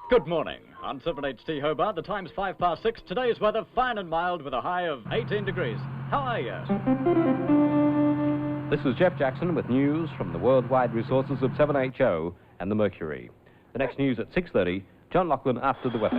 Good morning. On 7HT Hobart, the time's 6:05. Today's weather fine and mild with a high of 18 degrees. How are you? This is Jeff Jackson with news from the worldwide resources of 7HO and the Mercury. The next news at 6:30, John Lachlan after the weather.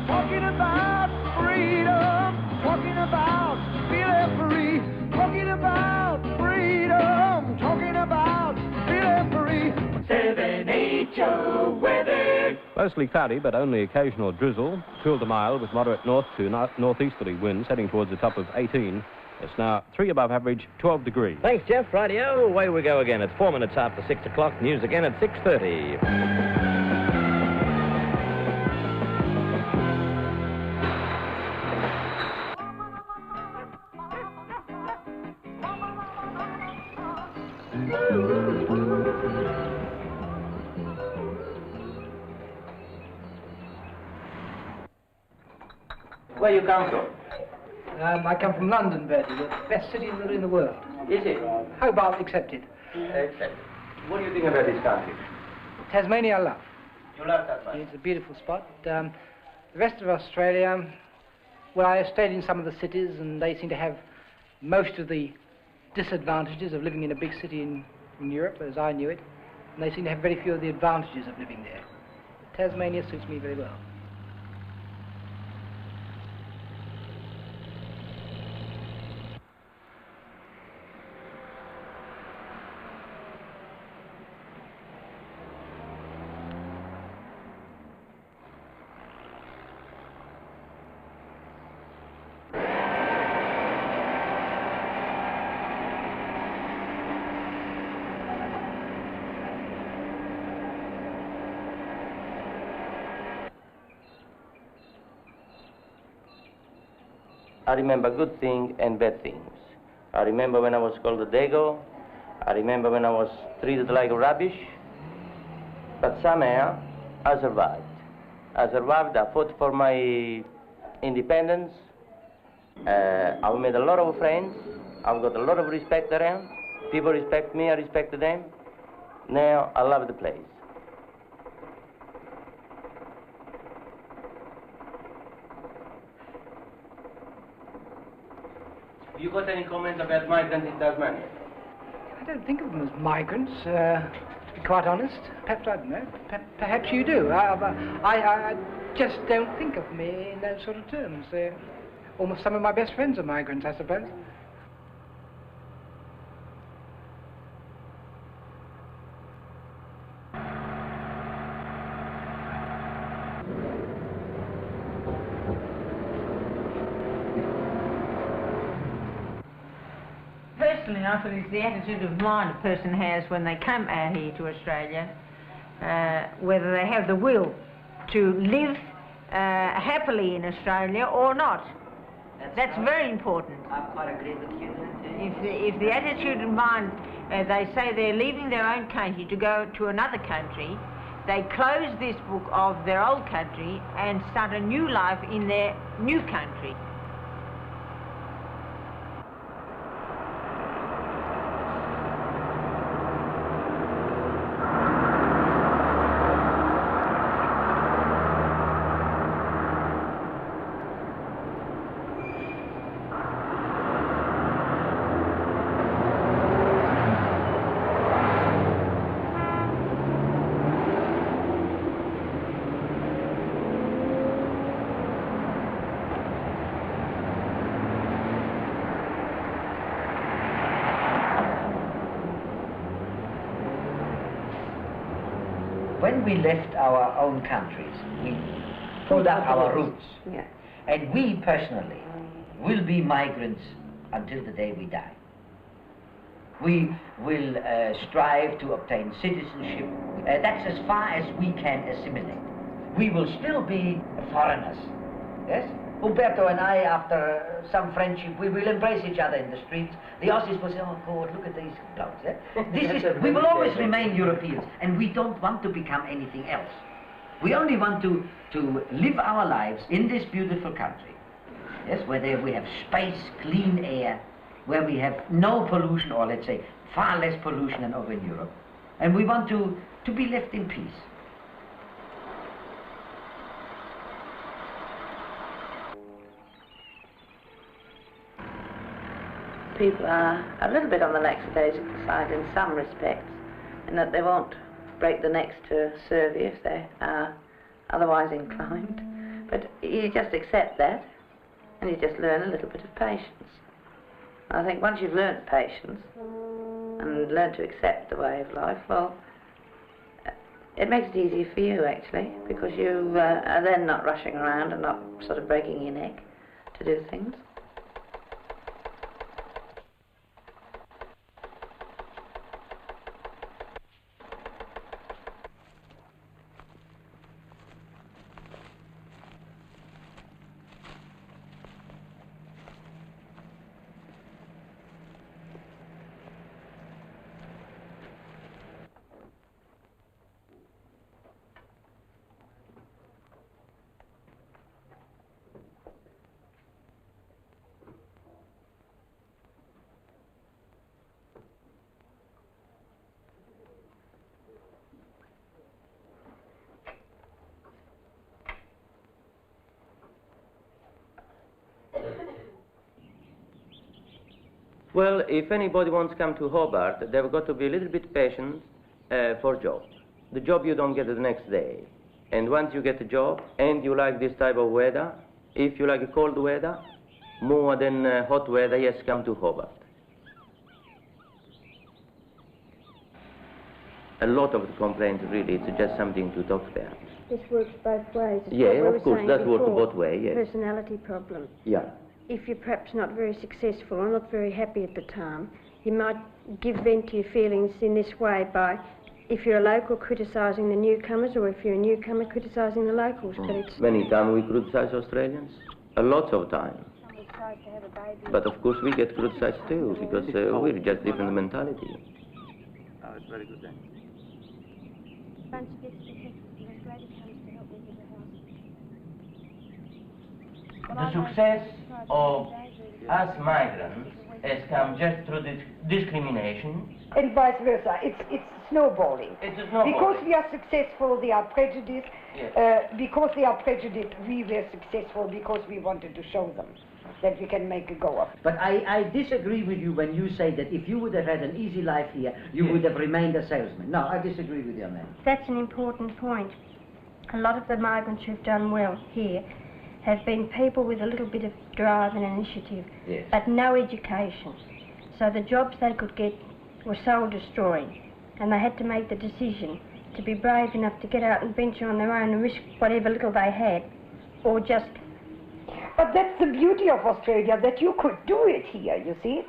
Talking about freedom, talking about feeling free, talking about freedom, talking about feeling free. 7HO weather. Mostly cloudy, but only occasional drizzle. Cool to mild with moderate north to northeasterly winds heading towards the top of 18. It's now 3 above average, 12 degrees. Thanks, Jeff. Radio, away we go again. It's 4 minutes after 6 o'clock. News again at 6:30. Where you come from? I come from London, Bertie, the best city in the world. Is it? Hobart accepted. What do you think about this country? Tasmania I love. You love Tasmania? It's a beautiful spot. The rest of Australia, well, I stayed in some of the cities and they seem to have most of the disadvantages of living in a big city in Europe, as I knew it, and they seem to have very few of the advantages of living there. Tasmania suits me very well. I remember good things and bad things. I remember when I was called a dago. I remember when I was treated like rubbish. But somehow, I survived. I fought for my independence. I've made a lot of friends. I've got a lot of respect around. People respect me, I respect them. Now, I love the place. You got any comments about migrants in Tasmania? I don't think of them as migrants, to be quite honest. Perhaps, I don't know, perhaps you do. I just don't think of them in those sort of terms. Almost some of my best friends are migrants, I suppose. Personally, I feel it's the attitude of mind a person has when they come out here to Australia, whether they have the will to live happily in Australia or not. That's very important. I quite agree with you. If the attitude of mind, they say they're leaving their own country to go to another country, they close this book of their old country and start a new life in their new country. When we left our own countries, we pulled up our roots. Yeah. And we personally will be migrants until the day we die. We will strive to obtain citizenship. That's as far as we can assimilate. We will still be foreigners. Yes? Umberto and I, after some friendship, we will embrace each other in the streets. The Aussies will say, oh God, look at these blokes. Eh? We will always remain Europeans, and we don't want to become anything else. We only want to live our lives in this beautiful country. Yes, where we have space, clean air, where we have no pollution, or let's say far less pollution than over in Europe. And we want to be left in peace. people are a little bit on the lackadaisical side in some respects, in that they won't break the necks to serve you if they are otherwise inclined. But you just accept that, and you just learn a little bit of patience. I think once you've learnt patience and learned to accept the way of life, well, it makes it easier for you, actually, because you are then not rushing around and not sort of breaking your neck to do things. Well, if anybody wants to come to Hobart, they've got to be a little bit patient for job. The job you don't get the next day. And once you get a job, and you like this type of weather, if you like cold weather, more than hot weather, yes, come to Hobart. A lot of the complaints, really, it's just something to talk about. This works both ways. It's Yeah, what we of were course, saying that works before, both ways, yes. Personality problem. Yeah. If you're perhaps not very successful or not very happy at the time, you might give vent to your feelings in this way by, if you're a local, criticising the newcomers, or if you're a newcomer, criticising the locals. But it's Many times we criticise Australians. A lot of time. somebody tried to have a baby. But of course we get criticised too, because we're just different mentality. Oh, it's very good then. Don't forget to protect this lady comes to help me with the house. The success of us migrants has come just through this discrimination. And vice versa. It's snowballing. It's a snowballing. Because we are successful, they are prejudiced. Yes. Because they are prejudiced, we were successful because we wanted to show them that we can make a go of it. But I disagree with you when you say that if you would have had an easy life here, you would have remained a salesman. No, I disagree with you on that. That's an important point. A lot of the migrants who've done well here have been people with a little bit of drive and initiative, Yes. but no education. So the jobs they could get were soul-destroying, and they had to make the decision to be brave enough to get out and venture on their own and risk whatever little they had, or just... But that's the beauty of Australia, that you could do it here, you see.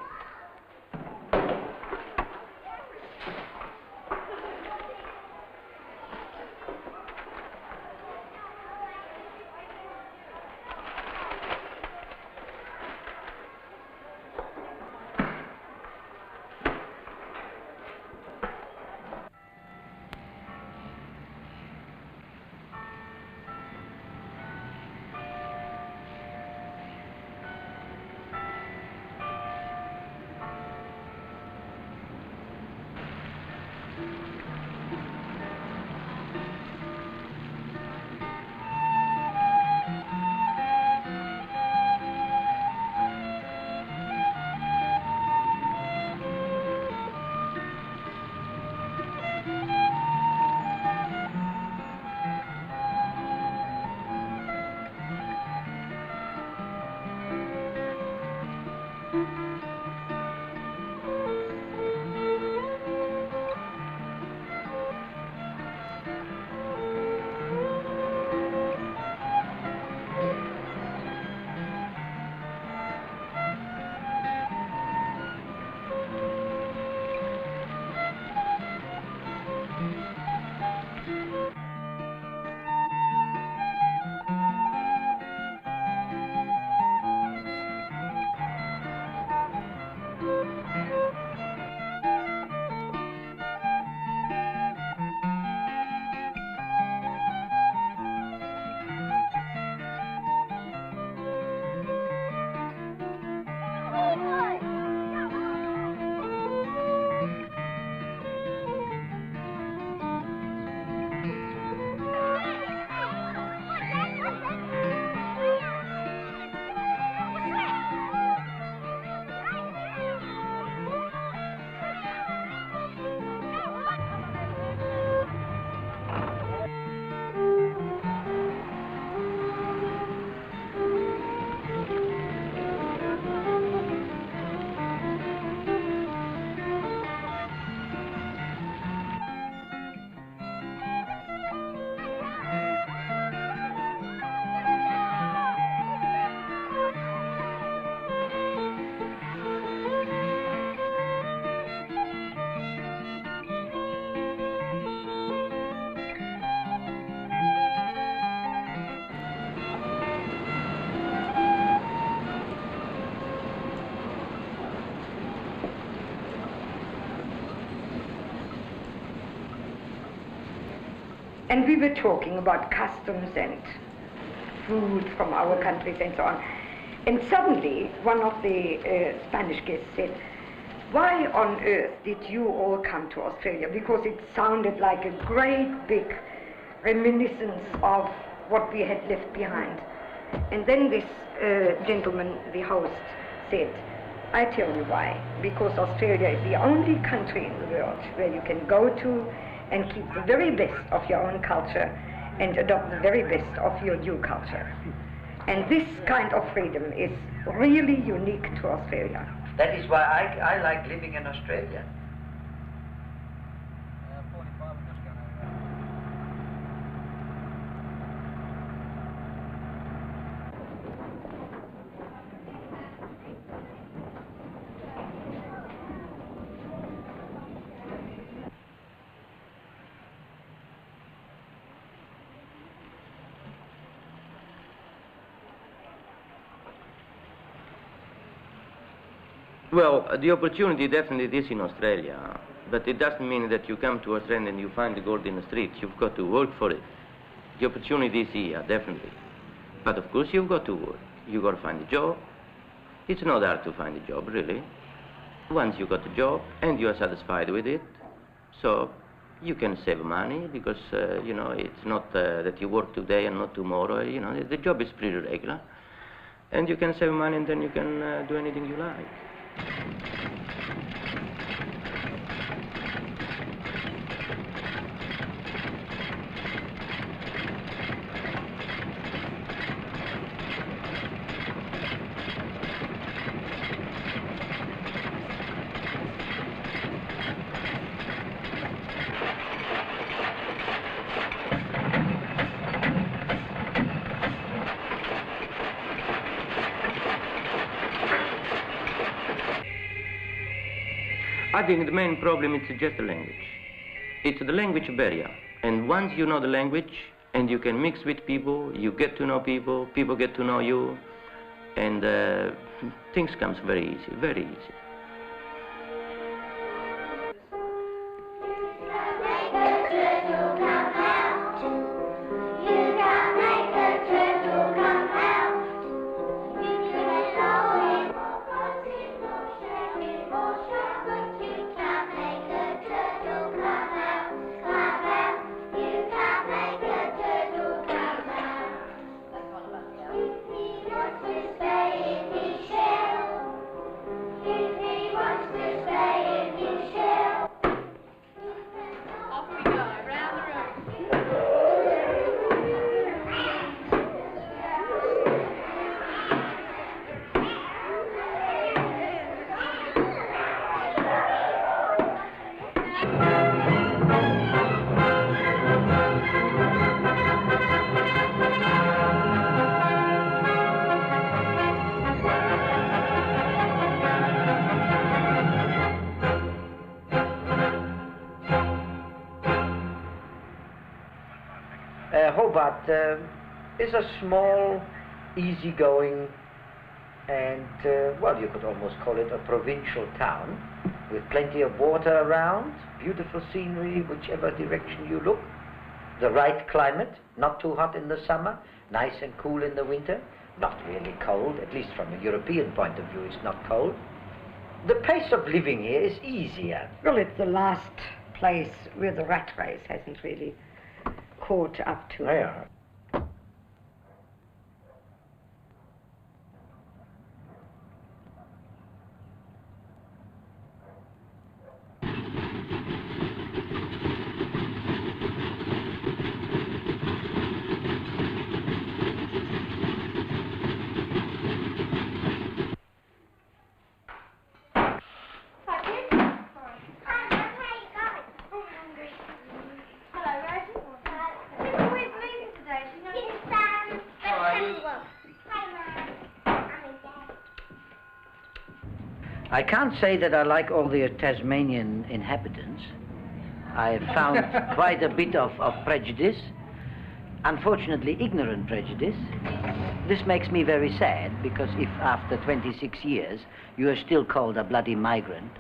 And we were talking about customs and food from our countries and so on. And suddenly, one of the Spanish guests said, "Why on earth did you all come to Australia?" Because it sounded like a great big reminiscence of what we had left behind. And then this gentleman, the host, said, "I tell you why. Because Australia is the only country in the world where you can go to and keep the very best of your own culture and adopt the very best of your new culture." And this kind of freedom is really unique to Australia. That is why I like living in Australia. Well, the opportunity definitely is in Australia, but it doesn't mean that you come to Australia and you find the gold in the street. You've got to work for it. The opportunity is here, definitely. But of course you've got to work. You've got to find a job. It's not hard to find a job, really. Once you got a job and you are satisfied with it, so you can save money because, you know, it's not that you work today and not tomorrow. You know, the job is pretty regular. And you can save money and then you can do anything you like. I think the main problem is just the language. It's the language barrier. And once you know the language and you can mix with people, you get to know people, people get to know you, and things comes very easy, very easy. Hobart is a small, easygoing, and, well, you could almost call it a provincial town with plenty of water around, beautiful scenery, whichever direction you look, the right climate, not too hot in the summer, nice and cool in the winter, not really cold, at least from a European point of view, it's not cold. The pace of living here is easier. Well, it's the last place where the rat race hasn't really caught up to. Yeah. I can't say that I like all the Tasmanian inhabitants. I've found quite a bit of prejudice, unfortunately ignorant prejudice. This makes me very sad, because if after 26 years you are still called a bloody migrant,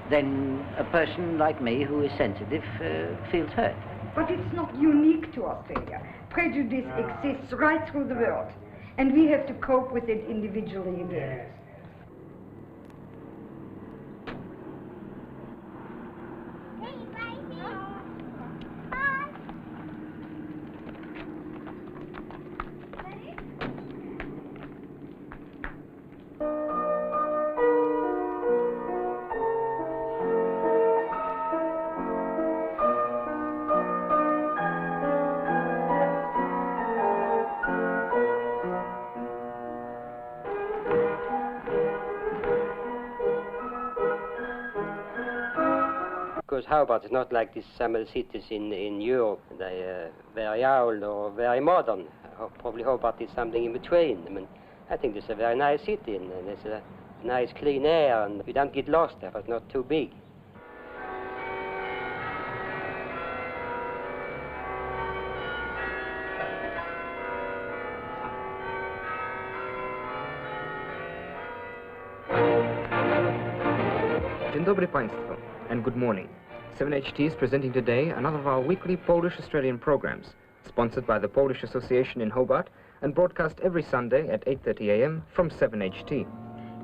then a person like me who is sensitive feels hurt. But it's not unique to Australia. Prejudice exists right through the world, and we have to cope with it individually again. Because Hobart is not like these some of the cities in Europe. They are very old or very modern. Probably Hobart is something in between. I mean, I think it's a very nice city, and there's a nice clean air, and you don't get lost there, but it's not too big. Dzień dobry Państwu, and good morning. 7HT is presenting today another of our weekly Polish-Australian programs, sponsored by the Polish Association in Hobart and broadcast every Sunday at 8:30 a.m. from 7HT.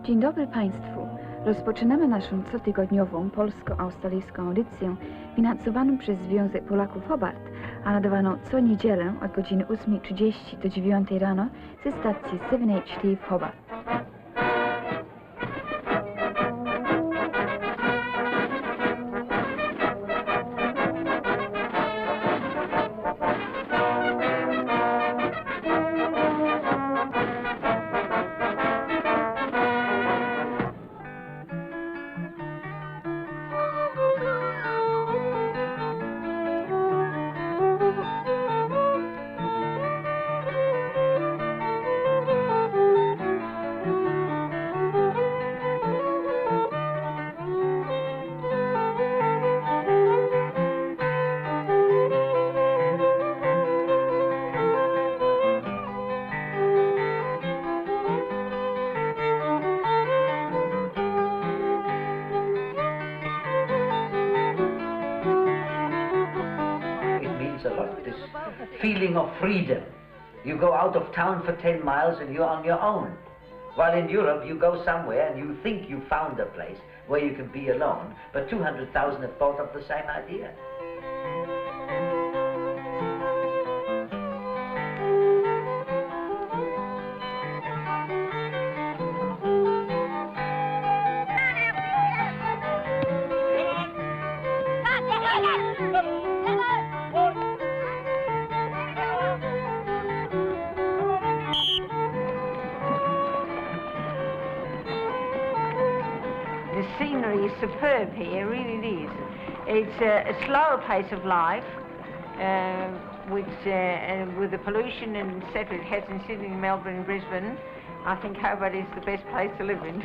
Dzień dobry Państwu. Rozpoczynamy naszą cotygodniową polsko-australijską audycję finansowaną przez Związek Polaków Hobart, a nadawaną co niedzielę od godziny 8:30 do 9 rano ze stacji 7HT w Hobart. Feeling of freedom. You go out of town for 10 miles and you're on your own. While in Europe you go somewhere and you think you found a place where you can be alone, but 200,000 have thought of the same idea. The scenery is superb here, really it is. It's a slower pace of life, which with the pollution and etc. it has in Sydney, Melbourne and Brisbane, I think Hobart is the best place to live in.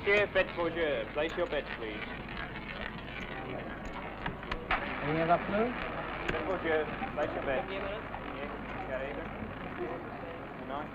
Monsieur, bed for you. Place your bed, please. Any other clue? Bed for you. Place your bed. Yes, okay. Good night.